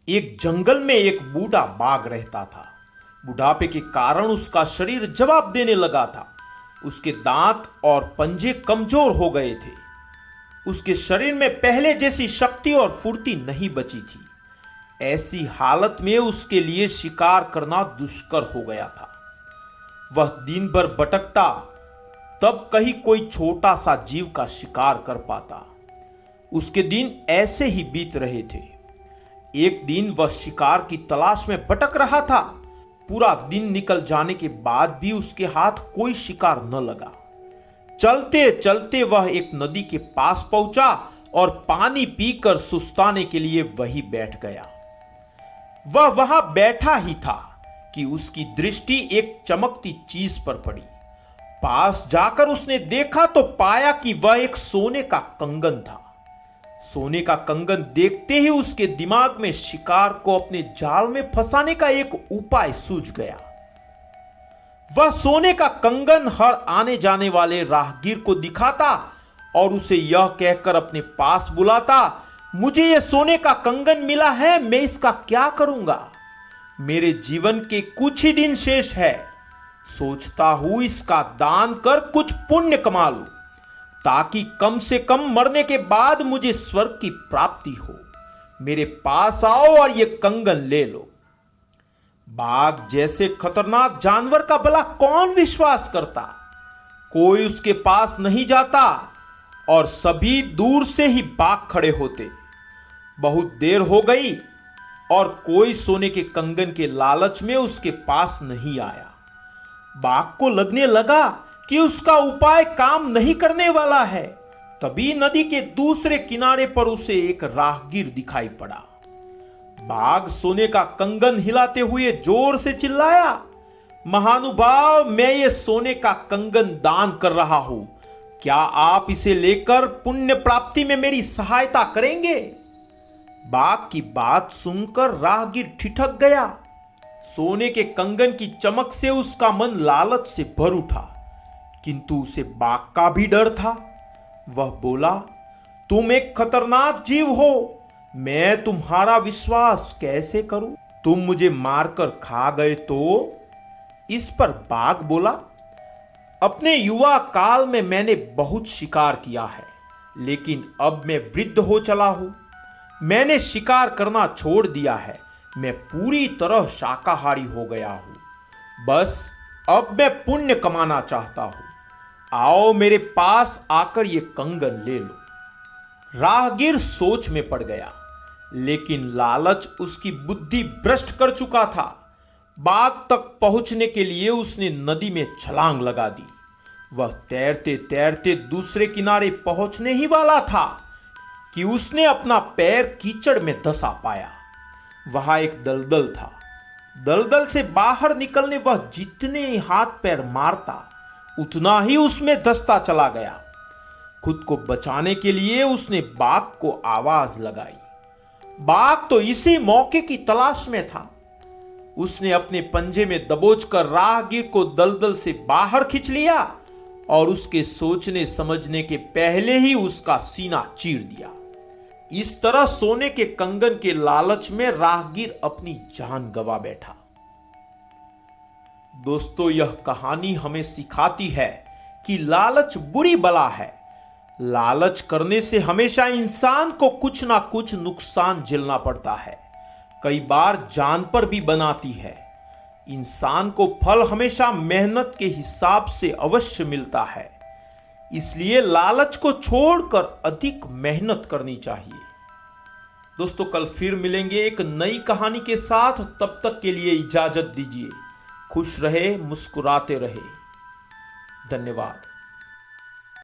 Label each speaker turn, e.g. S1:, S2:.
S1: एक जंगल में एक बूढ़ा बाघ रहता था। बुढ़ापे के कारण उसका शरीर जवाब देने लगा था। उसके दांत और पंजे कमजोर हो गए थे। उसके शरीर में पहले जैसी शक्ति और फुर्ती नहीं बची थी। ऐसी हालत में उसके लिए शिकार करना दुष्कर हो गया था। वह दिन भर भटकता, तब कहीं कोई छोटा सा जीव का शिकार कर पाता। उसके दिन ऐसे ही बीत रहे थे। एक दिन वह शिकार की तलाश में भटक रहा था। पूरा दिन निकल जाने के बाद भी उसके हाथ कोई शिकार न लगा। चलते चलते वह एक नदी के पास पहुंचा और पानी पीकर सुस्ताने के लिए वहीं बैठ गया। वह वहां बैठा ही था कि उसकी दृष्टि एक चमकती चीज पर पड़ी। पास जाकर उसने देखा तो पाया कि वह एक सोने का कंगन था। सोने का कंगन देखते ही उसके दिमाग में शिकार को अपने जाल में फंसाने का एक उपाय सूझ गया। वह सोने का कंगन हर आने जाने वाले राहगीर को दिखाता और उसे यह कहकर अपने पास बुलाता, मुझे यह सोने का कंगन मिला है, मैं इसका क्या करूंगा? मेरे जीवन के कुछ ही दिन शेष है। सोचता हूं इसका दान कर कुछ पुण्य कमा लूं, ताकि कम से कम मरने के बाद मुझे स्वर्ग की प्राप्ति हो। मेरे पास आओ और ये कंगन ले लो। बाघ जैसे खतरनाक जानवर का भला कौन विश्वास करता? कोई उसके पास नहीं जाता और सभी दूर से ही बाघ खड़े होते। बहुत देर हो गई और कोई सोने के कंगन के लालच में उसके पास नहीं आया। बाघ को लगने लगा कि उसका उपाय काम नहीं करने वाला है। तभी नदी के दूसरे किनारे पर उसे एक राहगीर दिखाई पड़ा। बाघ सोने का कंगन हिलाते हुए जोर से चिल्लाया, महानुभाव, मैं ये सोने का कंगन दान कर रहा हूं। क्या आप इसे लेकर पुण्य प्राप्ति में मेरी सहायता करेंगे? बाघ की बात सुनकर राहगीर ठिठक गया। सोने के कंगन की चमक से उसका मन लालच से भर उठा, किंतु उसे बाघ का भी डर था। वह बोला, तुम एक खतरनाक जीव हो, मैं तुम्हारा विश्वास कैसे करूं? तुम मुझे मारकर खा गए तो? इस पर बाघ बोला, अपने युवा काल में मैंने बहुत शिकार किया है, लेकिन अब मैं वृद्ध हो चला हूं। मैंने शिकार करना छोड़ दिया है। मैं पूरी तरह शाकाहारी हो गया हूं। बस अब मैं पुण्य कमाना चाहता हूं। आओ मेरे पास आकर ये कंगन ले लो। राहगीर सोच में पड़ गया, लेकिन लालच उसकी बुद्धि भ्रष्ट कर चुका था। बाघ तक पहुंचने के लिए उसने नदी में छलांग लगा दी। वह तैरते तैरते दूसरे किनारे पहुंचने ही वाला था कि उसने अपना पैर कीचड़ में धंसा पाया। वहां एक दलदल था। दलदल से बाहर निकलने वह जितने हाथ पैर मारता, उतना ही उसमें धंसता चला गया। खुद को बचाने के लिए उसने बाघ को आवाज लगाई। बाघ तो इसी मौके की तलाश में था। उसने अपने पंजे में दबोचकर राहगीर को दलदल से बाहर खींच लिया और उसके सोचने समझने के पहले ही उसका सीना चीर दिया। इस तरह सोने के कंगन के लालच में राहगीर अपनी जान गंवा बैठा। दोस्तों, यह कहानी हमें सिखाती है कि लालच बुरी बला है। लालच करने से हमेशा इंसान को कुछ ना कुछ नुकसान झेलना पड़ता है, कई बार जान पर भी बनाती है। इंसान को फल हमेशा मेहनत के हिसाब से अवश्य मिलता है, इसलिए लालच को छोड़कर अधिक मेहनत करनी चाहिए। दोस्तों, कल फिर मिलेंगे एक नई कहानी के साथ। तब तक के लिए इजाजत दीजिए। खुश रहे, मुस्कुराते रहे। धन्यवाद।